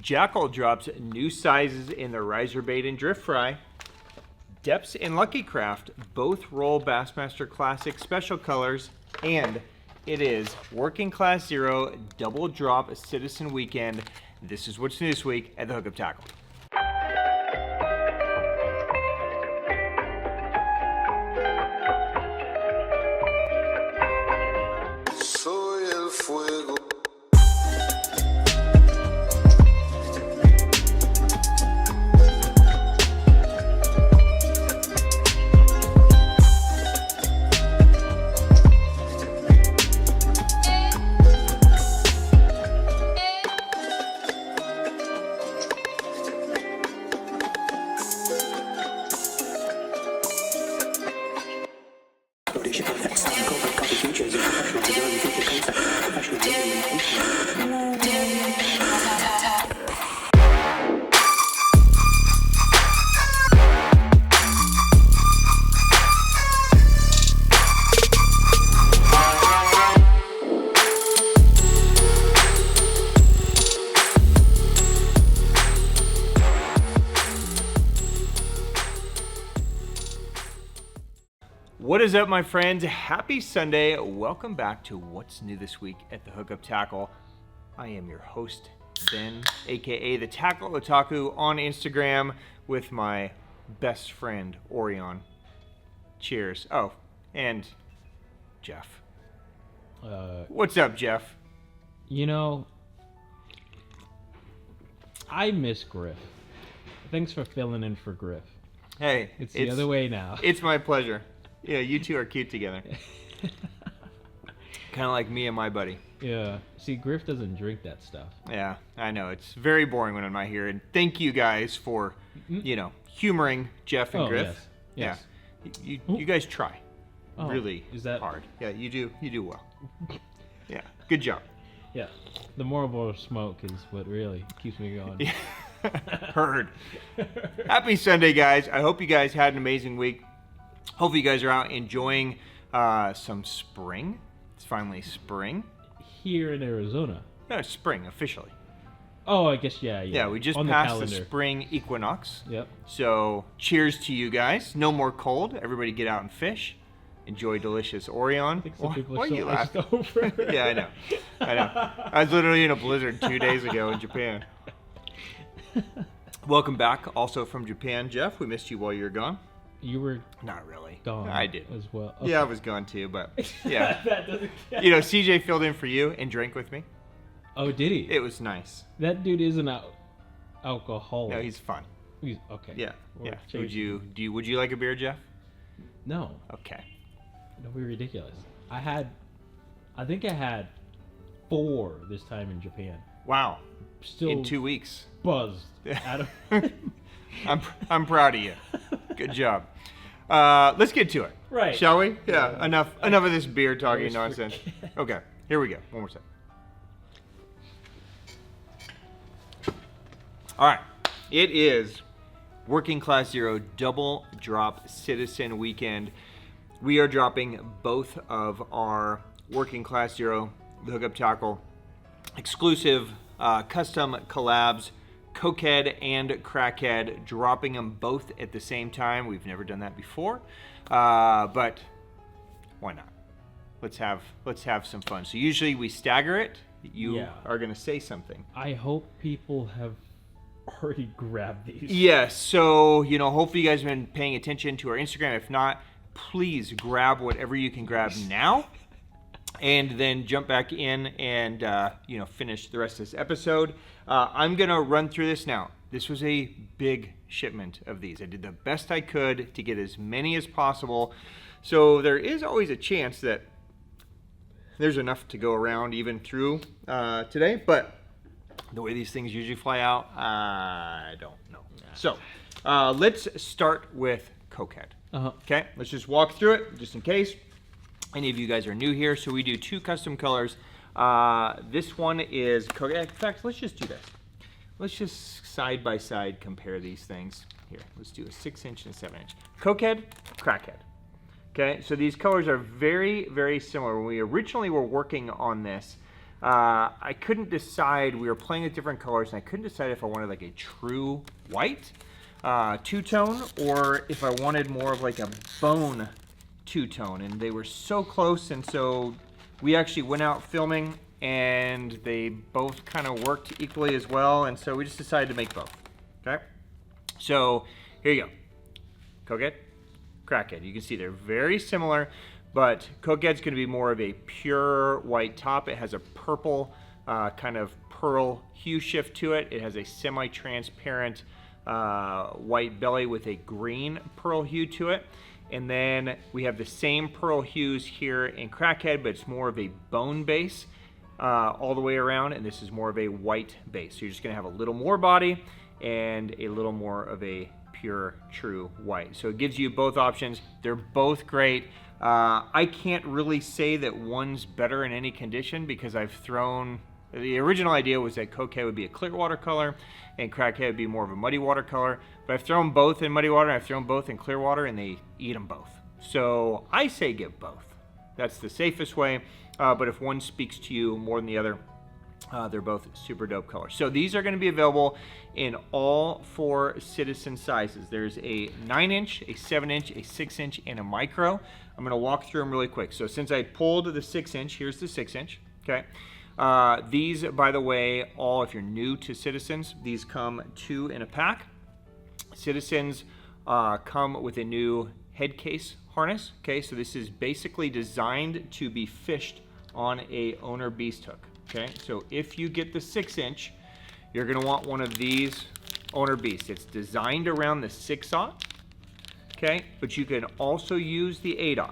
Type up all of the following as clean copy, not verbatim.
Jackall drops new sizes in the riser bait and drift fry. DEPS and Lucky Craft both roll Bassmaster Classic special colors, and it is Working Class Zero Double Drop Citizen Weekend. This is what's new this week at the Hookup Tackle. What is up, my friends? Happy Sunday. Welcome back to What's New This Week at the Hookup Tackle. I am your host, Ben, aka the Tackle Otaku on Instagram, with my best friend, Orion. Cheers. Oh, and Jeff. What's up, Jeff? You know, I miss Griff. Thanks for filling in for Griff. Hey. It's the other way now. It's my pleasure. Yeah, you two are cute together. Kind of like me and my buddy. Yeah. See, Griff doesn't drink that stuff. Yeah, I know. It's very boring when I'm not here. And thank you guys for, humoring Jeff and Griff. Yes. Yeah. You guys try. Oh, really is that hard. Yeah, you do well. Yeah, good job. Yeah. The Marlboro smoke is what really keeps me going. Yeah. Heard. Happy Sunday, guys. I hope you guys had an amazing week. Hopefully you guys are out enjoying some spring. It's finally spring. Here in Arizona. No, it's spring officially. Oh, I guess, yeah. Yeah, we just passed the spring equinox. Yep. So cheers to you guys. No more cold. Everybody get out and fish. Enjoy delicious Orion. Why are you laughing? Yeah, I know. I was literally in a blizzard 2 days ago in Japan. Welcome back also from Japan, Jeff. We missed you while you were gone. You were not really gone. I did as well. Okay. Yeah, I was gone too, but yeah. That doesn't count. CJ filled in for you and drank with me. Oh, did he? It was nice. That dude isn't alcoholic. No, he's fun. He's okay. Yeah. Would you like a beer, Jeff? No. Okay. Don't be ridiculous. I think I had 4 this time in Japan. Wow. Still in 2 weeks. Buzzed out of I'm proud of you. Good job. Let's get to it. Right. Shall we? Yeah. Enough of this beer talking nonsense. Okay. Here we go. One more second. All right. It is Working Class Zero Double Drop Citizen Weekend. We are dropping both of our Working Class Zero, the Hookup Tackle, exclusive custom collabs, Cokehead and Crackhead, dropping them both at the same time. We've never done that before, but why not? Let's have some fun. So usually we stagger it. You are gonna say something. I hope people have already grabbed these. Yes. So hopefully you guys have been paying attention to our Instagram. If not, please grab whatever you can grab now, and then jump back in and finish the rest of this episode. I'm gonna run through this now. This was a big shipment of these. I did the best I could to get as many as possible. So there is always a chance that there's enough to go around even through today, but the way these things usually fly out, I don't know. So let's start with Cokehead. Okay, let's just walk through it just in case any of you guys are new here. So we do 2 custom colors. This one is Cokehead. In fact, let's just do this. Let's just side by side compare these things. Here, let's do a 6-inch and a 7-inch. Cokehead, Crackhead. Okay, so these colors are very, very similar. When we originally were working on this, I couldn't decide. We were playing with different colors, and I couldn't decide if I wanted like a true white two-tone or if I wanted more of like a bone two-tone. And they were so close, and so we actually went out filming, and they both kind of worked equally as well, and so we just decided to make both. Okay, so here you go. Cokehead, crackhead. You can see they're very similar, but Cokehead's going to be more of a pure white top. It has a purple kind of pearl hue shift to it. It has a semi-transparent white belly with a green pearl hue to it. And then we have the same pearl hues here in Crackhead, but it's more of a bone base all the way around, and this is more of a white base. So you're just going to have a little more body and a little more of a pure, true white. So it gives you both options. They're both great. I can't really say that one's better in any condition because I've thrown... The original idea was that Cokehead would be a clear watercolor and Crackhead would be more of a muddy watercolor. But I've thrown both in muddy water, and I've thrown both in clear water, and they eat them both. So I say get both. That's the safest way. But if one speaks to you more than the other, they're both super dope colors. So these are going to be available in all 4 Citizen sizes. There's a 9-inch, a 7-inch, a 6-inch, and a micro. I'm going to walk through them really quick. So since I pulled the 6-inch, here's the 6-inch. Okay. These, by the way, all, if you're new to Citizens, these come 2 in a pack. Citizens come with a new head case harness. Okay, so this is basically designed to be fished on a owner beast hook. Okay, so if you get the 6-inch, you're going to want one of these owner beasts. It's designed around the 6/0. Okay, but you can also use the 8/0.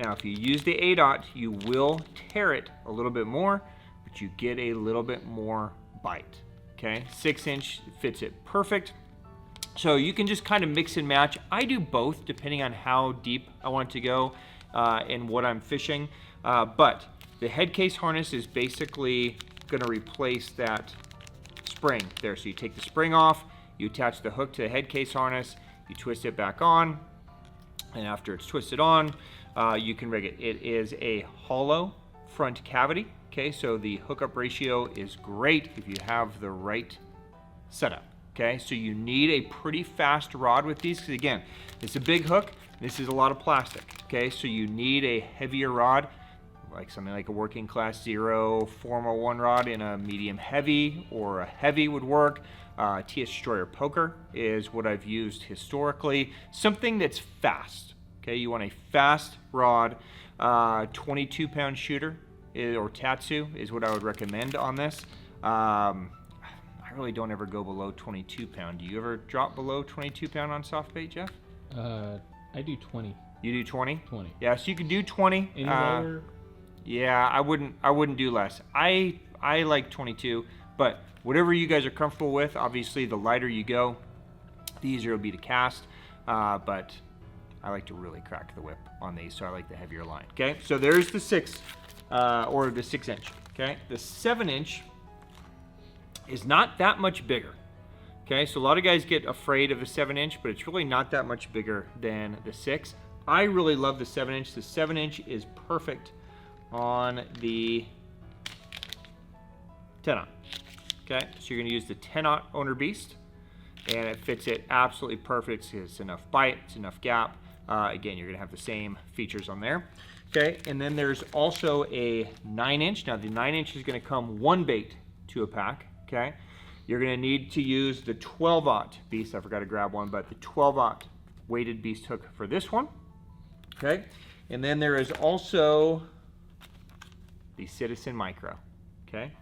Now, if you use the 8/0, you will tear it a little bit more, but you get a little bit more bite. Okay, 6-inch fits it perfect. So you can just kind of mix and match. I do both depending on how deep I want it to go and what I'm fishing. But the head case harness is basically going to replace that spring there. So you take the spring off, you attach the hook to the head case harness, you twist it back on, and after it's twisted on, you can rig it. It is a hollow front cavity. Okay, so the hookup ratio is great if you have the right setup. Okay, so you need a pretty fast rod with these because, again, it's a big hook. This is a lot of plastic. Okay, so you need a heavier rod, like something like a working class 0 Formal 1 rod in a medium heavy, or a heavy would work. TS Destroyer Poker is what I've used historically. Something that's fast. Okay, you want a fast rod. 22-pound shooter or Tatsu is what I would recommend on this. I really don't ever go below 22-pound. Do you ever drop below 22-pound on soft bait, Jeff? I do 20. You do 20? 20. Yeah, so you can do 20. Any lower? Yeah, I wouldn't do less. I like 22, but whatever you guys are comfortable with. Obviously, the lighter you go, the easier it'll be to cast. But I like to really crack the whip on these, so I like the heavier line. Okay, so there's the 6 or the 6-inch. Okay, the 7-inch is not that much bigger. Okay, so a lot of guys get afraid of the 7-inch, but it's really not that much bigger than the 6. I really love the 7-inch. The 7-inch is perfect on the 10/0. Okay, so you're going to use the 10/0 owner beast, and it fits it absolutely perfect. It's enough bite, it's enough gap. Again, you're going to have the same features on there. Okay, and then there's also a 9-inch. Now, the 9-inch is going to come 1 bait to a pack. Okay, you're going to need to use the 12/0 beast. I forgot to grab one, but the 12/0 weighted beast hook for this one. Okay, and then there is also the Citizen Micro. Okay,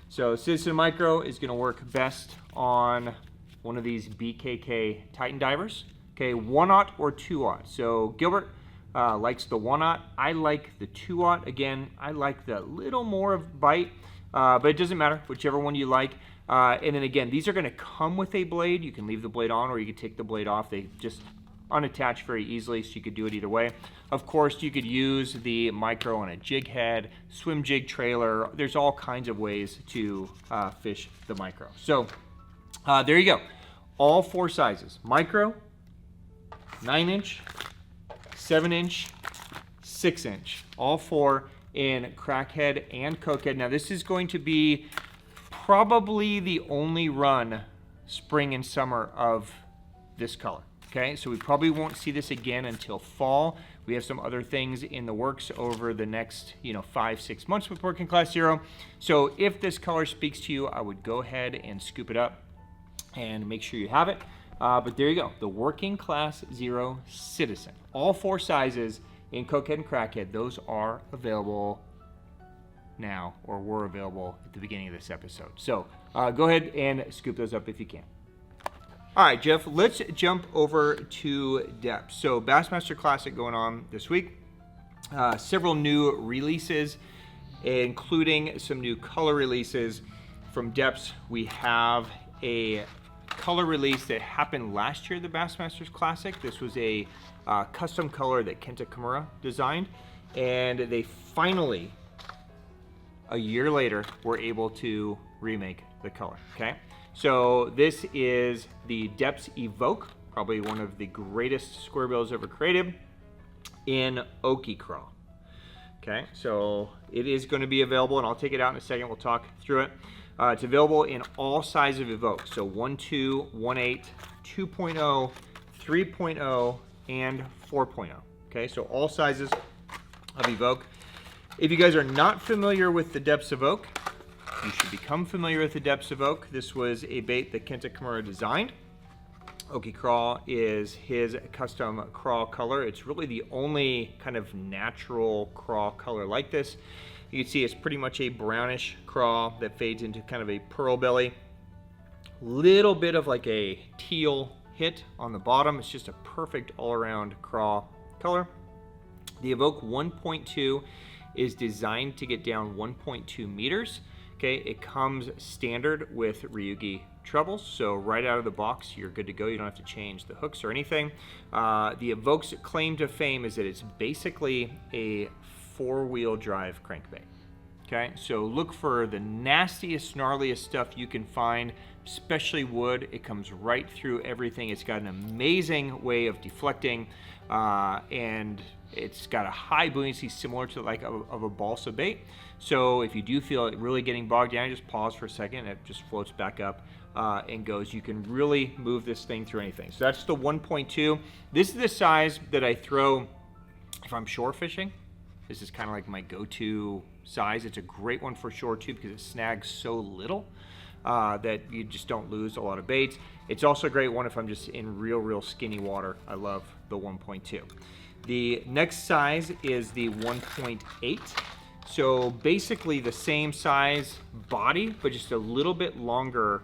so Citizen Micro is going to work best on one of these BKK Titan Divers. Okay, 1/0 or 2/0. So Gilbert likes the 1/0. I like the 2/0. Again, I like the little more of bite. But it doesn't matter, whichever one you like. And then again, these are going to come with a blade. You can leave the blade on, or you can take the blade off. They just unattach very easily, so you could do it either way. Of course, you could use the micro on a jig head, swim jig trailer. There's all kinds of ways to fish the micro. So there you go. All 4 sizes: micro, 9-inch, 7-inch, 6-inch. All 4 in crackhead and cokehead. Now this is going to be probably the only run spring and summer of this color. Okay, so we probably won't see this again until fall. We have some other things in the works over the next, 5-6 months with Working Class Zero. So if this color speaks to you, I would go ahead and scoop it up and make sure you have it. But there you go, the Working Class Zero Citizen. All 4 sizes in cokehead and crackhead, those are available now, or were available at the beginning of this episode. So go ahead and scoop those up if you can. All right, Jeff, let's jump over to DEPS. So Bassmaster Classic going on this week. Several new releases, including some new color releases from DEPS. We have a color release that happened last year at the Bassmasters Classic. This was a custom color that Kenta Kimura designed, and they finally, a year later, were able to remake the color, okay? So this is the DEPS Evoke, probably one of the greatest square bills ever created, in Oki Crawl. Okay, so it is going to be available, and I'll take it out in a second. We'll talk through it. It's available in all sizes of Evoke, so 1.2, 1.8, 2.0, 3.0, and 4.0. Okay, so all sizes of Evoke. If you guys are not familiar with the DEPS Evoke, you should become familiar with the DEPS Evoke. This was a bait that Kenta Kimura designed. Oki Crawl is his custom crawl color. It's really the only kind of natural crawl color like this. You can see it's pretty much a brownish crawl that fades into kind of a pearl belly. Little bit of like a teal hit on the bottom. It's just a perfect all-around crawl color. The Evoke 1.2 is designed to get down 1.2 meters. Okay, it comes standard with Ryugi trebles, so right out of the box, you're good to go. You don't have to change the hooks or anything. The Evoke's claim to fame is that it's basically a 4-wheel drive crankbait. Okay, so look for the nastiest, gnarliest stuff you can find, especially wood. It comes right through everything. It's got an amazing way of deflecting, and it's got a high buoyancy similar to like of a balsa bait. So if you do feel it really getting bogged down, just pause for a second. It just floats back up and goes. You can really move this thing through anything. So that's the 1.2. This is the size that I throw if I'm shore fishing. This is kind of like my go-to size. It's a great one for shore too because it snags so little that you just don't lose a lot of baits. It's also a great one if I'm just in real skinny water. I love the 1.2. The next size is the 1.8. So basically the same size body, but just a little bit longer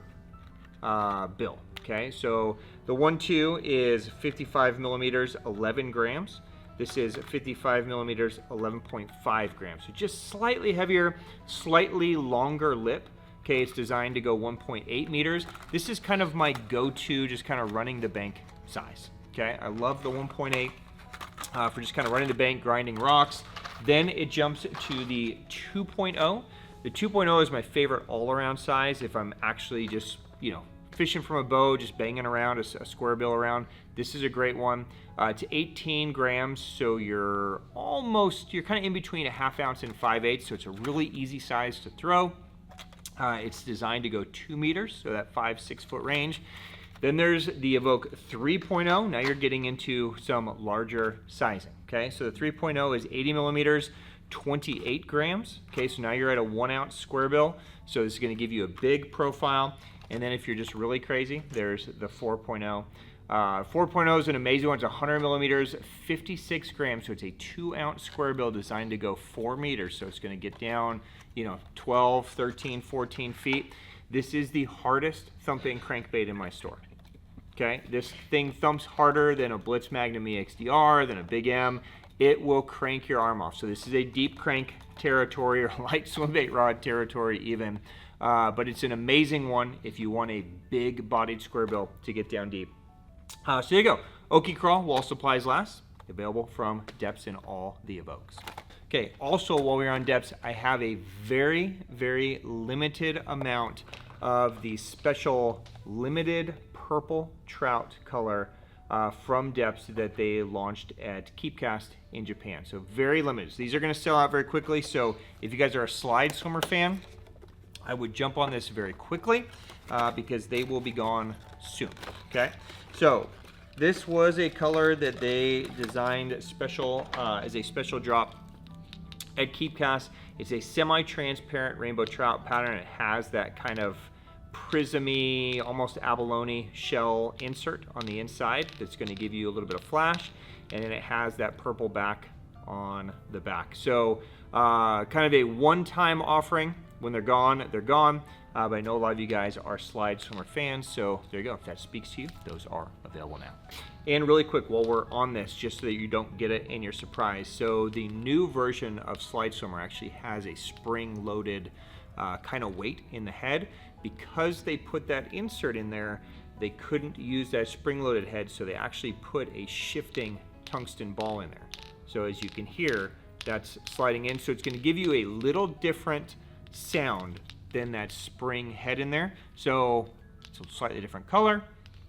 bill. Okay, so the 1.2 is 55 millimeters, 11 grams. This is 55 millimeters, 11.5 grams. So just slightly heavier, slightly longer lip. Okay, it's designed to go 1.8 meters. This is kind of my go-to, just kind of running the bank size. Okay, I love the 1.8 for just kind of running the bank, grinding rocks. Then it jumps to the 2.0. The 2.0 is my favorite all-around size if I'm actually just, fishing from a bow, just banging around a square bill around. This is a great one. It's 18 grams, so you're kind of in between a ½ ounce and 5/8, so it's a really easy size to throw. It's designed to go 2 meters, so that 5-6 foot range. Then there's the Evoke 3.0. Now you're getting into some larger sizing. Okay, so the 3.0 is 80 millimeters, 28 grams. Okay, so now you're at a 1 ounce square bill. So this is going to give you a big profile. And then if you're just really crazy, there's the 4.0. 4.0 is an amazing one. It's 100 millimeters, 56 grams. So it's a 2 ounce square bill designed to go 4 meters. So it's going to get down, 12, 13, 14 feet. This is the hardest thumping crankbait in my store. Okay, this thing thumps harder than a Blitz Magnum EXDR, than a Big M. It will crank your arm off. So this is a deep crank territory or light swim bait rod territory even. But it's an amazing one if you want a big bodied square bill to get down deep. So there you go. Oki Crawl while supplies last. Available from DEPS in all the Evokes. Okay, also while we're on DEPS, I have a very, very limited amount of the special limited purple trout color from DEPS that they launched at Keepcast in Japan. So very limited. So these are going to sell out very quickly. So if you guys are a slide swimmer fan, I would jump on this very quickly because they will be gone soon. Okay, so this was a color that they designed special as a special drop at Keepcast. It's a semi-transparent rainbow trout pattern. It has that kind of prismy, almost abalone shell insert on the inside that's going to give you a little bit of flash, and then it has that purple back on the back. So kind of a one-time offering. When they're gone, they're gone. But I know a lot of you guys are slide swimmer fans, so there you go. If that speaks to you, those are available now. And really quick, while we're on this, just so that you don't get it and you're surprised, so the new version of slide swimmer actually has a spring-loaded kind of weight in the head. Because they put that insert in there, they couldn't use that spring-loaded head, so they actually put a shifting tungsten ball in there. So as you can hear, that's sliding in, so it's going to give you a little different sound than that spring head in there. So it's a slightly different color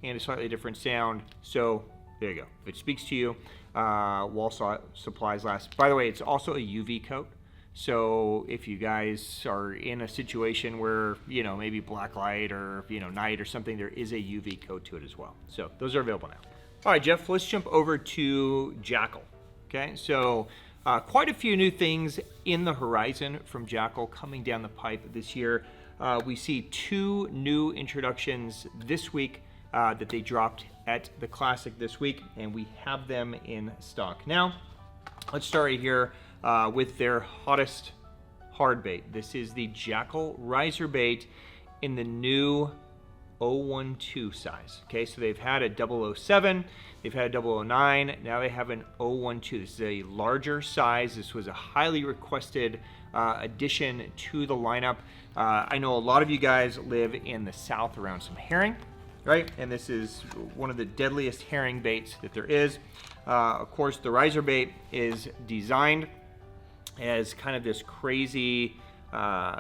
and a slightly different sound. So there you go. If it speaks to you, while supplies last. By the way, it's also a UV coat. So if you guys are in a situation where, you know, maybe black light or, you know, night or something, there is a UV coat to it as well. So those are available now. All right, Jeff, let's jump over to Jackall. Okay, so quite a few new things in the horizon from Jackall coming down the pipe this year. We see 2 new introductions this week that they dropped at the Classic this week, and we have them in stock now. Let's start right here with their hottest hard bait. This is the Jackall riser bait in the new 012 size. Okay, so they've had a 007, they've had a 009, now they have an 012. This is a larger size. This was a highly requested addition to the lineup. I know a lot of you guys live in the south around some herring, right? And this is one of the deadliest herring baits that there is. Of course, the riser bait is designed as kind of this crazy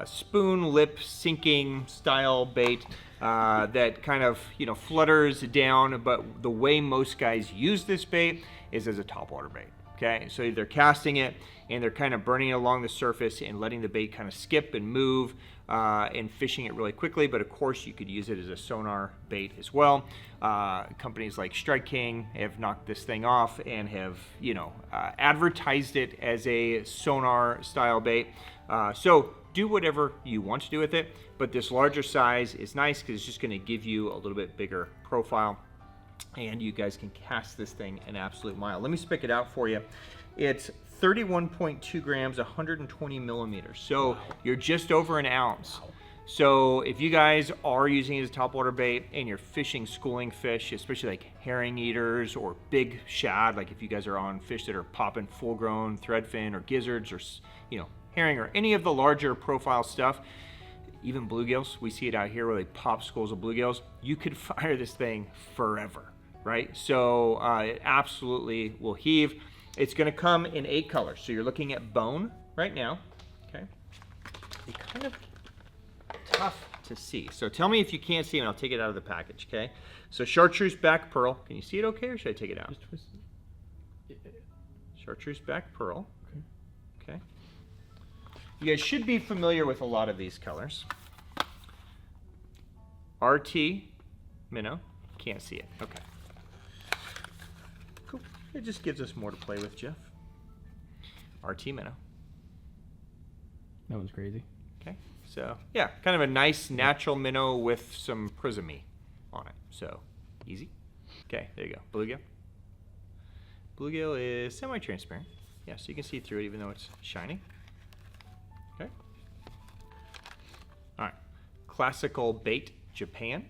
spoon lip sinking style bait that kind of, you know, flutters down, but the way most guys use this bait is as a topwater bait. Okay, so they're casting it and they're kind of burning it along the surface and letting the bait kind of skip and move and fishing it really quickly. But of course, you could use it as a sonar bait as well. Companies like Strike King have knocked this thing off and have, you know, advertised it as a sonar style bait. So do whatever you want to do with it, but this larger size is nice because it's just going to give you a little bit bigger profile, and you guys can cast this thing an absolute mile. Let me spec it out for you. It's 31.2 grams, 120 millimeters. So wow. You're just over an ounce. Wow. So if you guys are using it as a topwater bait and you're fishing schooling fish, especially like herring eaters or big shad, like if you guys are on fish that are popping full-grown threadfin or gizzards or, you know, herring or any of the larger profile stuff, even bluegills, we see it out here where they pop schools of bluegills, you could fire this thing forever, right? So it absolutely will heave. It's going to come in 8 colors. So you're looking at bone right now, okay? It's kind of tough to see. So tell me if you can't see it and I'll take it out of the package, okay? So chartreuse back pearl. Can you see it okay or should I take it out? Just twist it. Chartreuse back pearl. Okay. You guys should be familiar with a lot of these colors. RT, minnow, can't see it. Okay. Cool. It just gives us more to play with, Jeff. RT minnow. That one's crazy. Okay. So, yeah, kind of a nice natural minnow with some prismy on it. So, easy. Okay, there you go. Bluegill. Bluegill is semi-transparent. Yeah, so you can see through it even though it's shiny. Okay. All right. Classical bait, Japan.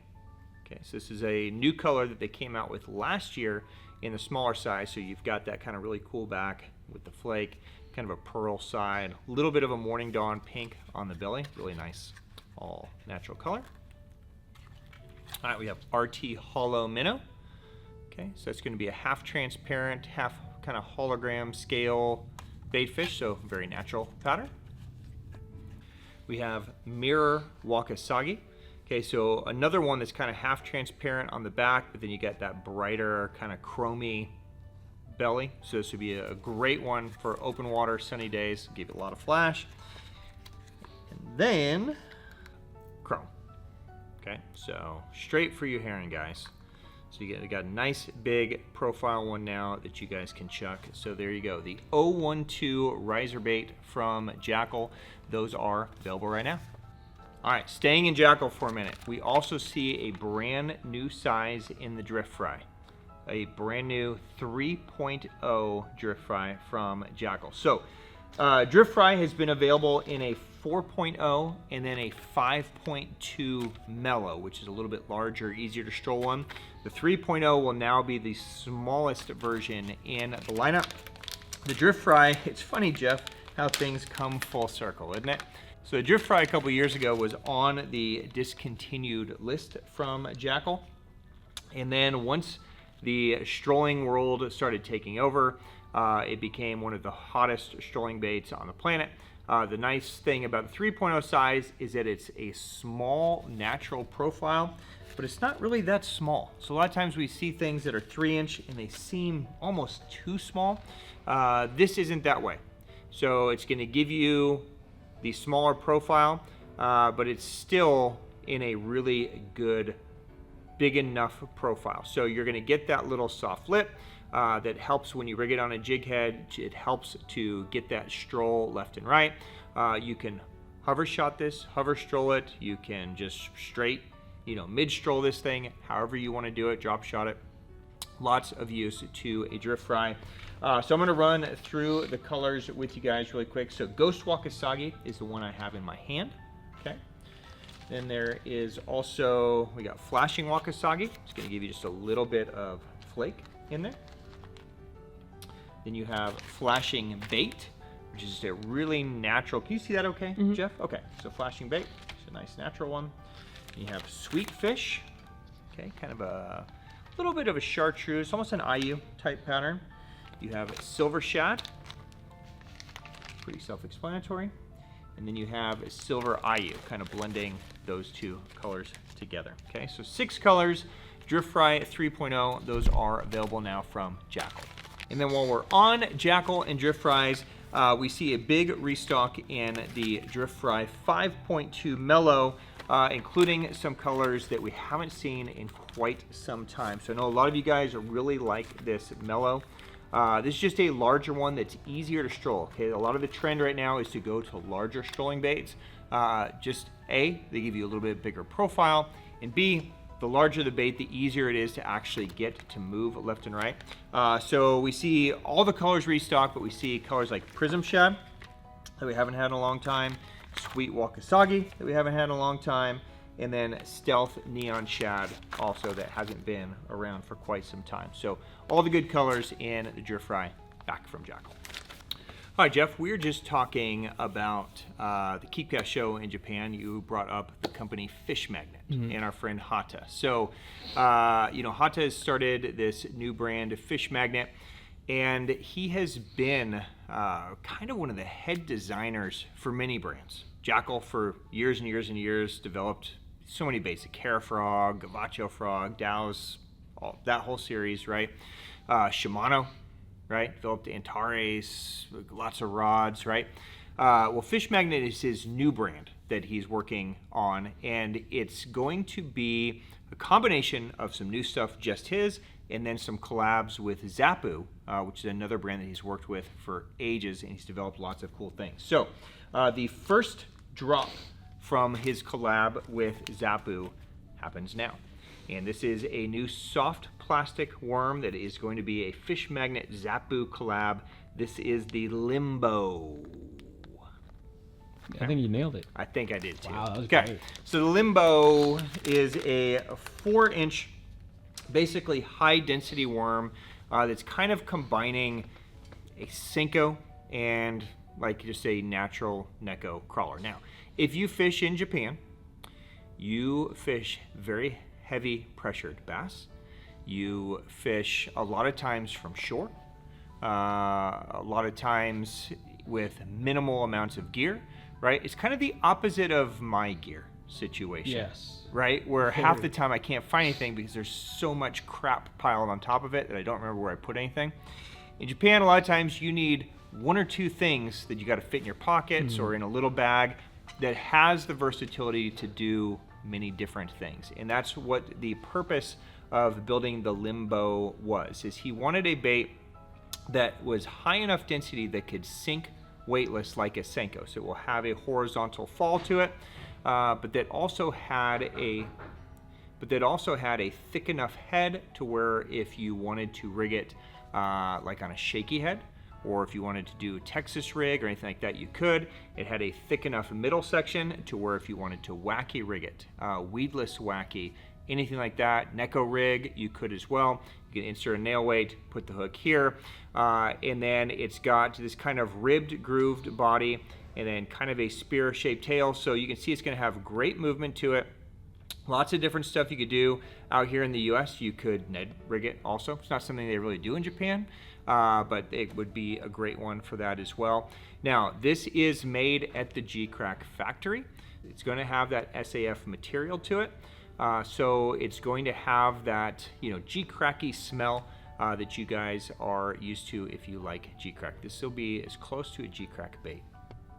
Okay, so this is a new color that they came out with last year in the smaller size. So you've got that kind of really cool back with the flake, kind of a pearl side, a little bit of a morning dawn pink on the belly. Really nice, all natural color. All right, we have RT Hollow Minnow. Okay, so it's going to be a half transparent, half kind of hologram scale bait fish, so very natural pattern. We have Mirror Wakasagi. Okay, so another one that's kind of half transparent on the back, but then you get that brighter kind of chromy belly. So this would be a great one for open water, sunny days, give it a lot of flash. And then chrome. Okay, so straight for you herring guys. So you got a nice big profile one now that you guys can chuck. So there you go, the 012 riser bait from Jackall. Those are available right now. All right, staying in Jackall for a minute, we also see a brand new size in the Drift Fry. A brand new 3.0 Drift Fry from Jackall. So Drift Fry has been available in a 4.0 and then a 5.2 Mellow, which is a little bit larger, easier to stroll one. The 3.0 will now be the smallest version in the lineup. The Drift Fry, it's funny, Jeff, how things come full circle, isn't it? So the Drift Fry a couple years ago was on the discontinued list from Jackall. And then once the strolling world started taking over, it became one of the hottest strolling baits on the planet. The nice thing about the 3.0 size is that it's a small natural profile, but it's not really that small. So a lot of times we see things that are 3-inch and they seem almost too small. This isn't that way. So it's going to give you the smaller profile, but it's still in a really good, big enough profile. So you're going to get that little soft lip that helps when you rig it on a jig head. It helps to get that stroll left and right. You can hover shot this, hover stroll it. You can just straight, mid stroll this thing, however you want to do it, drop shot it. Lots of use to a Drift Fry. So I'm going to run through the colors with you guys really quick. So Ghost Wakasagi is the one I have in my hand. Okay. Then there is also, we got Flashing Wakasagi. It's going to give you just a little bit of flake in there. Then you have Flashing Bait, which is just a really natural. Can you see that okay, Jeff? Okay, so Flashing Bait, it's a nice natural one. You have Sweet Fish. Okay, kind of a little bit of a chartreuse, almost an IU type pattern. You have Silver Shad, pretty self-explanatory. And then you have Silver IU, kind of blending those two colors together. Okay, so 6 colors, Drift Fry 3.0, those are available now from Jackall. And then while we're on Jackall and Drift Fries, we see a big restock in the Drift Fry 5.2 Mellow, including some colors that we haven't seen in quite some time. So I know a lot of you guys really like this Mellow. This is just a larger one that's easier to stroll. Okay, a lot of the trend right now is to go to larger strolling baits. Just A, they give you a little bit bigger profile, and B, the larger the bait, the easier it is to actually get to move left and right. So we see all the colors restocked, but we see colors like Prism Shad that we haven't had in a long time, Sweet Wakasagi that we haven't had in a long time, and then Stealth Neon Shad also that hasn't been around for quite some time. So all the good colors in the Drift Fry back from Jackall. All right, Jeff, we were just talking about the Keepcast show in Japan. You brought up the company Fish Magnet and our friend Hata. So, Hata has started this new brand, Fish Magnet, and he has been kind of one of the head designers for many brands. Jackall, for years and years and years, developed so many basic Cara Frog, Gavacho Frog, Dow's, that whole series, right? Shimano, right? Developed Antares, lots of rods, right? Well, Fish Magnet is his new brand that he's working on, and it's going to be a combination of some new stuff, just his, and then some collabs with Zappu, which is another brand that he's worked with for ages, and he's developed lots of cool things. So the first drop from his collab with Zappu happens now. And this is a new soft plastic worm that is going to be a Fish Magnet Zappu collab. This is the Limbooo. I think you nailed it. I think I did too. Wow, that was okay. great. So So the Limbooo is a 4-inch, basically high density worm that's kind of combining a Senko and like just a natural Neko crawler. Now, if you fish in Japan, you fish very heavy pressured bass. You fish a lot of times from shore, a lot of times with minimal amounts of gear, right? It's kind of the opposite of my gear. situation. Yes. Right? Where half the time I can't find anything because there's so much crap piled on top of it that I don't remember where I put anything. In Japan, a lot of times you need one or two things that you got to fit in your pockets or in a little bag that has the versatility to do many different things. And that's what the purpose of building the Limbooo was, is he wanted a bait that was high enough density that could sink weightless like a Senko. So it will have a horizontal fall to it, but that also had a thick enough head to where if you wanted to rig it like on a shaky head, or if you wanted to do a Texas rig or anything like that, you could. It had a thick enough middle section to where if you wanted to wacky rig it, weedless wacky, anything like that, Neko rig, you could as well. You can insert a nail weight, put the hook here, and then it's got this kind of ribbed, grooved body, and then kind of a spear-shaped tail. So you can see it's going to have great movement to it. Lots of different stuff you could do out here in the US. You could Ned rig it also. It's not something they really do in Japan, but it would be a great one for that as well. Now, this is made at the G-Crack factory. It's going to have that SAF material to it. So it's going to have that, G-Cracky smell that you guys are used to if you like G-Crack. This will be as close to a G-Crack bait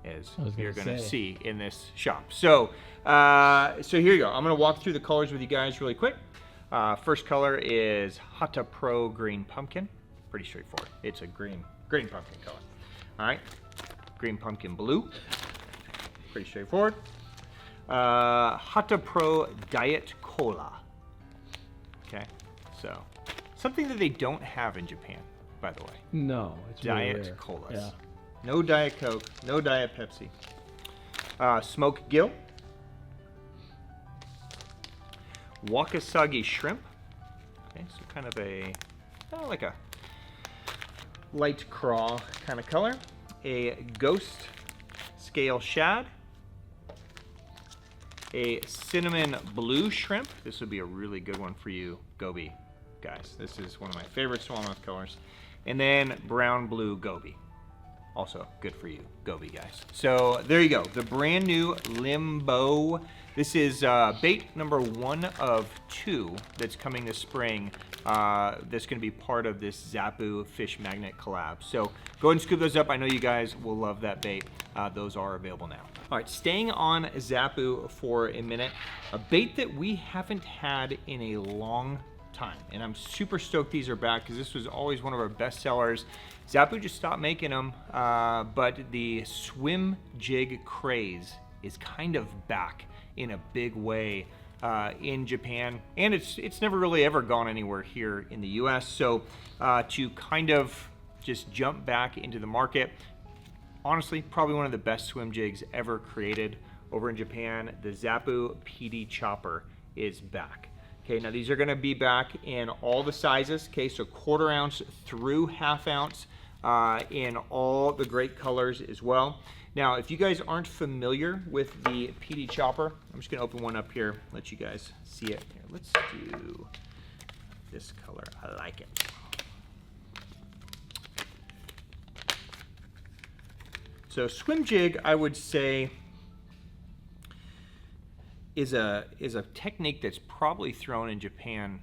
as you're going to see in this shop. So, so here you go. I'm going to walk through the colors with you guys really quick. First color is Hata Pro Green Pumpkin. Pretty straightforward. It's a green pumpkin color. All right. Green Pumpkin Blue. Pretty straightforward. Hata Pro Diet Cola. Okay, so something that they don't have in Japan, by the way. No, it's Diet really rare. Colas. Yeah. No Diet Coke, no Diet Pepsi. Smoke Gill. Wakasagi Shrimp. Okay, so kind of a, like a light craw kind of color. A Ghost Scale Shad. A Cinnamon Blue Shrimp. This would be a really good one for you, Goby guys. This is one of my favorite smallmouth colors. And then Brown Blue Goby. Also good for you, Goby guys. So there you go, the brand new Limbooo. This is bait number 1 of 2 that's coming this spring. That's going to be part of this Zappu Fish Magnet collab. So go ahead and scoop those up. I know you guys will love that bait. Those are available now. All right, staying on Zappu for a minute, a bait that we haven't had in a long time, and I'm super stoked these are back because this was always one of our best sellers. Zappu just stopped making them, but the swim jig craze is kind of back in a big way in Japan, and it's never really ever gone anywhere here in the US. So to kind of just jump back into the market, honestly, probably one of the best swim jigs ever created over in Japan. The Zappu PD Chopper is back. Okay, now these are going to be back in all the sizes. Okay, so 1/4 ounce through 1/2 ounce in all the great colors as well. Now, if you guys aren't familiar with the PD Chopper, I'm just going to open one up here, let you guys see it. Here, let's do this color. I like it. So swim jig, I would say, is a technique that's probably thrown in Japan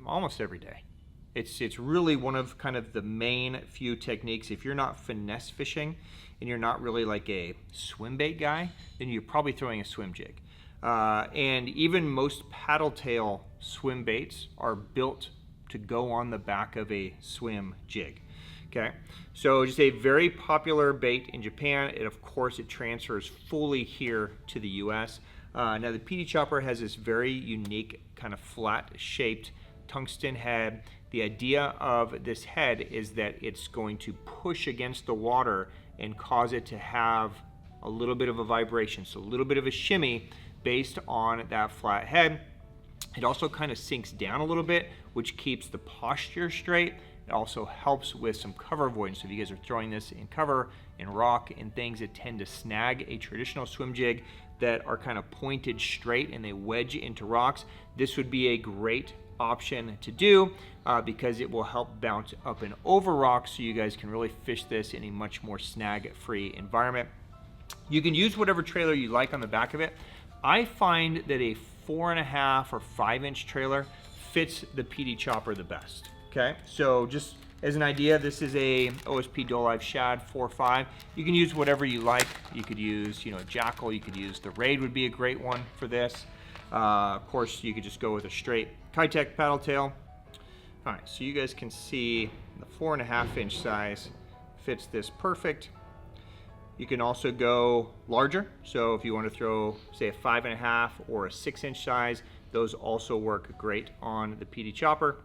almost every day. It's really one of kind of the main few techniques. If you're not finesse fishing and you're not really like a swim bait guy, then you're probably throwing a swim jig. And even most paddle tail swim baits are built to go on the back of a swim jig. Okay, so just a very popular bait in Japan. And of course, it transfers fully here to the US. Now the PD Chopper has this very unique kind of flat shaped tungsten head. The idea of this head is that it's going to push against the water and cause it to have a little bit of a vibration, so a little bit of a shimmy based on that flat head. It also kind of sinks down a little bit, which keeps the posture straight. It also helps with some cover avoidance. So if you guys are throwing this in cover, in rock, and things that tend to snag a traditional swim jig that are kind of pointed straight and they wedge into rocks, this would be a great option to do because it will help bounce up and over rocks, so you guys can really fish this in a much more snag-free environment. You can use whatever trailer you like on the back of it. I find that a 4.5 or 5-inch trailer fits the PD Chopper the best. Okay, so just as an idea, this is a OSP Dual Live Shad 4.5. You can use whatever you like. You could use, a Jackall. You could use the Raid would be a great one for this. Of course, you could just go with a straight Kitech paddle tail. All right, so you guys can see the 4.5-inch size fits this perfect. You can also go larger. So if you want to throw, say, a 5.5 or a 6-inch size, those also work great on the PD Chopper.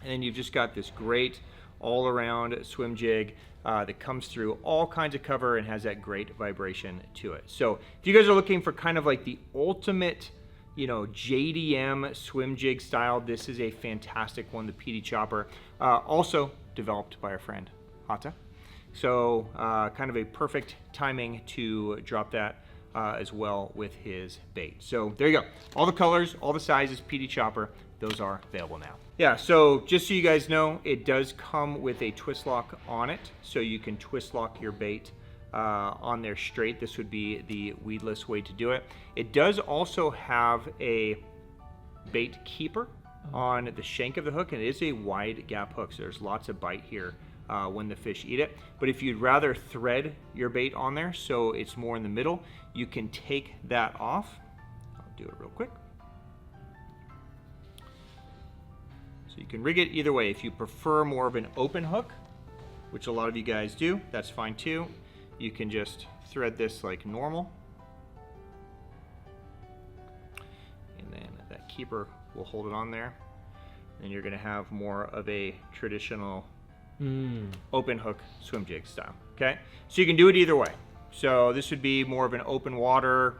And then you've just got this great all-around swim jig that comes through all kinds of cover and has that great vibration to it. So if you guys are looking for kind of like the ultimate, JDM swim jig style, this is a fantastic one, the PD Chopper. Also developed by our friend Hata. So kind of a perfect timing to drop that as well with his bait. So there you go. All the colors, all the sizes, PD Chopper, those are available now. Yeah, so just so you guys know, it does come with a twist lock on it. So you can twist lock your bait on there straight. This would be the weedless way to do it. It does also have a bait keeper on the shank of the hook, and it is a wide gap hook, so there's lots of bite here when the fish eat it. But if you'd rather thread your bait on there so it's more in the middle, you can take that off. I'll do it real quick. So you can rig it either way. If you prefer more of an open hook, which a lot of you guys do, that's fine too. You can just thread this like normal. And then that keeper will hold it on there. And you're gonna have more of a traditional open hook swim jig style, okay? So you can do it either way. So this would be more of an open water,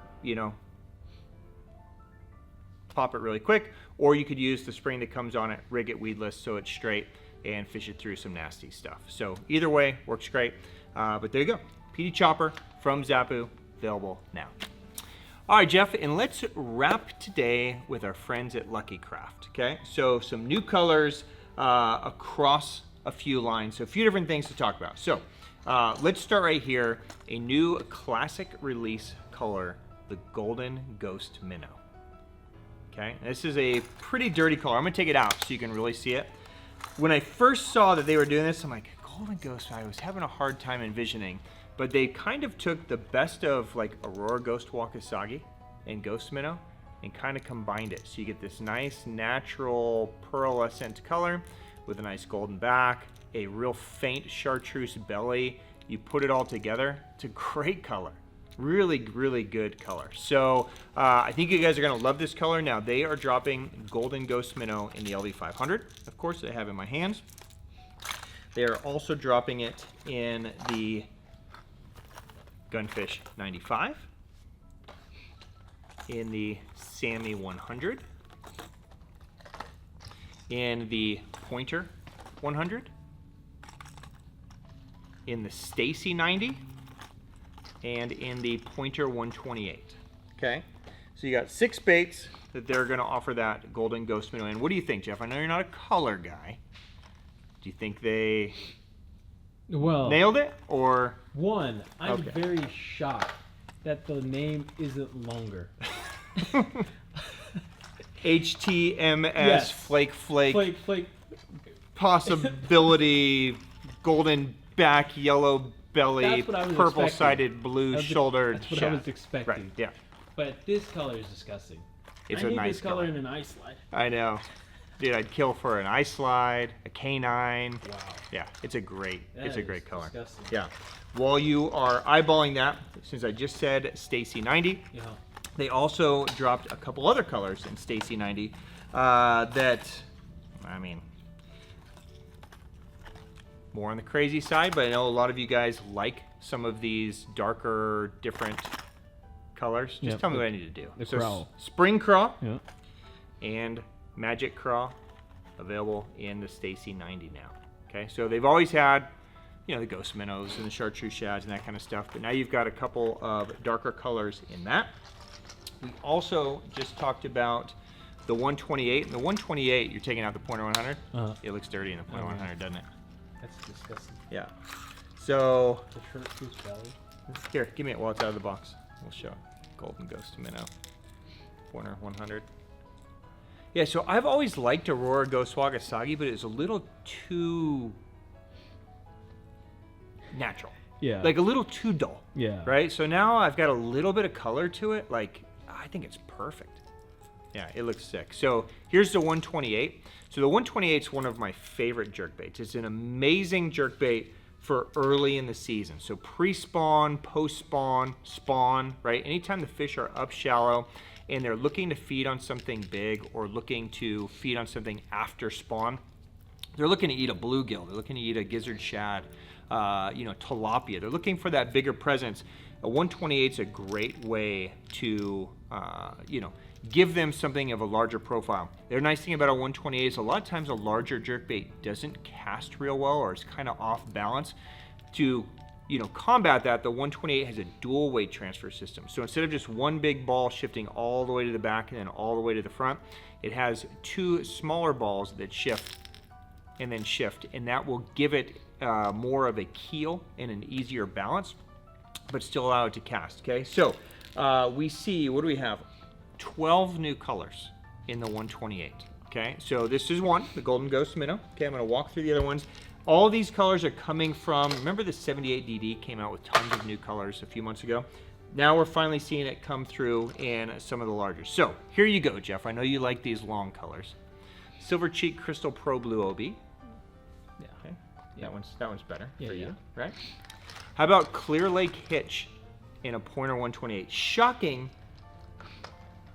pop it really quick, or you could use the spring that comes on it, rig it weedless so it's straight, and fish it through some nasty stuff. So either way works great. But there you go, PD Chopper from Zappu, available now. All right, Jeff, and let's wrap today with our friends at Lucky Craft. Okay, so some new colors across a few lines, so a few different things to talk about. So let's start right here. A new classic release color, the Golden Ghost Minnow. Okay, this is a pretty dirty color. I'm gonna take it out so you can really see it. When I first saw that they were doing this, I'm like, Golden Ghost, I was having a hard time envisioning, but they kind of took the best of like Aurora Ghost Wakasagi and Ghost Minnow and kind of combined it. So you get this nice natural pearlescent color with a nice golden back, a real faint chartreuse belly. You put it all together, it's a great color. Really, really good color. So I think you guys are gonna love this color. Now they are dropping Golden Ghost Minnow in the LV500. Of course, I have in my hands. They are also dropping it in the Gunfish 95, in the Sammy 100, in the Pointer 100, in the Staysee 90, and in the Pointer 128. Okay, so you got 6 baits that they're going to offer that Golden Ghost Minnow in. What do you think, Jeff? I know you're not a color guy. Do you think they nailed it, or? One, I'm very shocked that the name isn't longer. HTMS yes. Flake Flake. Possibility golden back, yellow belly, purple-sided, blue-shouldered. That's what I was expecting. Right, yeah. But this color is disgusting. It's I a need nice this color in an ice slide. I know. Dude, I'd kill for an ice slide, a canine. Wow. Yeah, it's a great color. Disgusting. Yeah. While you are eyeballing that, since I just said Staysee 90, yeah. They also dropped a couple other colors in Staysee 90 that, I mean, more on the crazy side, but I know a lot of you guys like some of these darker, different colors. Just tell me what I need to do. The craw. Spring Craw Yeah. and Magic Craw available in the Staysee 90 now. Okay, so they've always had, the Ghost Minnows and the Chartreuse Shads and that kind of stuff, but now you've got a couple of darker colors in that. We also just talked about the 128. And the 128, you're taking out the Pointer 100. It looks dirty in the Pointer 100, doesn't it? That's disgusting. Yeah. So The Chartreuse belly. here, give me it while it's out of the box. We'll show it. Golden Ghost Minnow. Pointer 100. Yeah, so I've always liked Aurora Ghost Wagasagi, but it was a little too natural. Yeah. Like a little too dull. Yeah. Right? So now I've got a little bit of color to it. Like, I think it's perfect. Yeah, it looks sick. So here's the 128. So the 128 is one of my favorite jerkbaits. It's an amazing jerkbait for early in the season. So pre-spawn, post-spawn, spawn, right? Anytime the fish are up shallow and they're looking to feed on something big or looking to feed on something after spawn, they're looking to eat a bluegill. They're looking to eat a gizzard shad, tilapia. They're looking for that bigger presence. A 128 is a great way to, give them something of a larger profile. The nice thing about a 128 is a lot of times a larger jerkbait doesn't cast real well or is kind of off balance. To combat that, the 128 has a dual weight transfer system. So instead of just one big ball shifting all the way to the back and then all the way to the front, it has two smaller balls that shift and then shift, and that will give it more of a keel and an easier balance, but still allow it to cast. Okay, so we see, what do we have? 12 new colors in the 128. Okay, so this is one, the Golden Ghost Minnow. Okay, I'm going to walk through the other ones. All these colors are coming from, remember the 78 DD came out with tons of new colors a few months ago? Now we're finally seeing it come through in some of the larger. So here you go, Jeff. I know you like these long colors. Silver Cheek Crystal Pro Blue OB. Yeah. Okay. Yeah. That one's better for you, right? How about Clear Lake Hitch in a Pointer 128? Shocking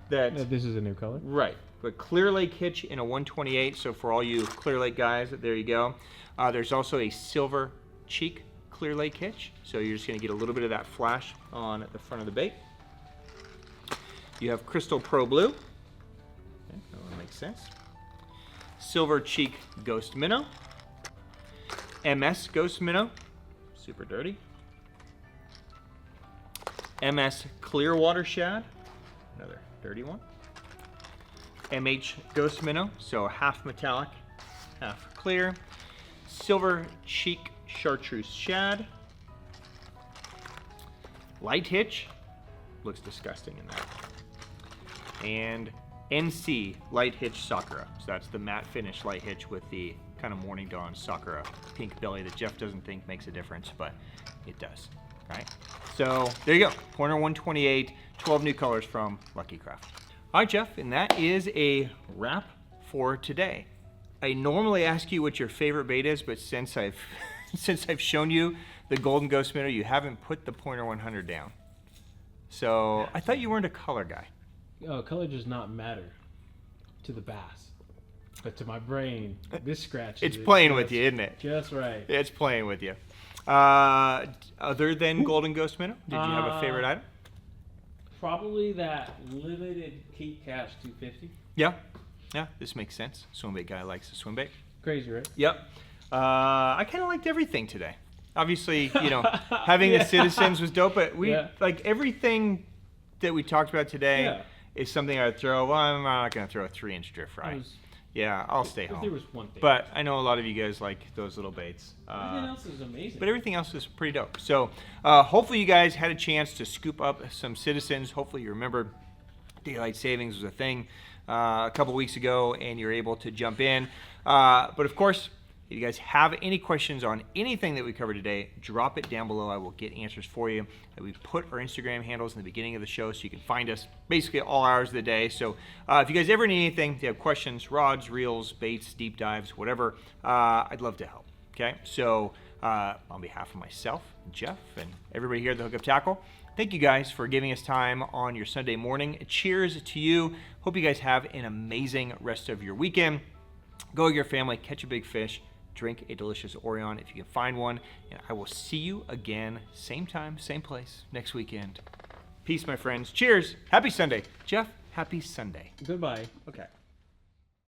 that this is a new color. Right, but Clear Lake Hitch in a 128. So for all you Clear Lake guys, there you go. There's also a Silver Cheek Clear Lake Hitch. So you're just going to get a little bit of that flash on the front of the bait. You have Crystal Pro Blue. Okay, that one makes sense. Silver Cheek Ghost Minnow. MS Ghost Minnow. Super dirty. MS Clearwater Shad. Another dirty one. MH Ghost Minnow. So half metallic, half clear. Silver Cheek Chartreuse Shad. Light Hitch. Looks disgusting in that. And NC Light Hitch Sakura. So that's the matte finish light hitch with the kind of Morning Dawn Sakura pink belly that Jeff doesn't think makes a difference, but it does, right? So there you go. Pointer 128, 12 new colors from Lucky Craft. All right, Jeff, and that is a wrap for today. I normally ask you what your favorite bait is, but since I've shown you the Golden Ghost Minnow, you haven't put the Pointer 100 down. So I thought you weren't a color guy. Color does not matter to the bass, but to my brain, this scratch. It's playing with you, isn't it? Just right. It's playing with you. Other than Golden Ghost Minnow, did you have a favorite item? Probably that limited Keep Cash 250. Yeah, this makes sense. Swim bait guy likes a swim bait. Crazy, right? Yep. I kind of liked everything today. Obviously, having the Citizens was dope, but like everything that we talked about today is something I'd throw. Well, I'm not going to throw a 3-inch drift fry. I'll stay home. There was one thing. But I know a lot of you guys like those little baits. Everything else is amazing. But everything else is pretty dope. So hopefully you guys had a chance to scoop up some Citizens. Hopefully you remember daylight savings was a thing a couple weeks ago and you're able to jump in. But of course, if you guys have any questions on anything that we covered today, drop it down below. I will get answers for you. And we put our Instagram handles in the beginning of the show so you can find us basically all hours of the day. So if you guys ever need anything, if you have questions, rods, reels, baits, deep dives, whatever, I'd love to help. Okay, so on behalf of myself, Jeff, and everybody here at the Hookup Tackle, thank you guys for giving us time on your Sunday morning. Cheers to you. Hope you guys have an amazing rest of your weekend. Go with your family, catch a big fish, drink a delicious Orion if you can find one, and I will see you again, same time, same place, next weekend. Peace, my friends. Cheers. Happy Sunday. Jeff, happy Sunday. Goodbye. Okay.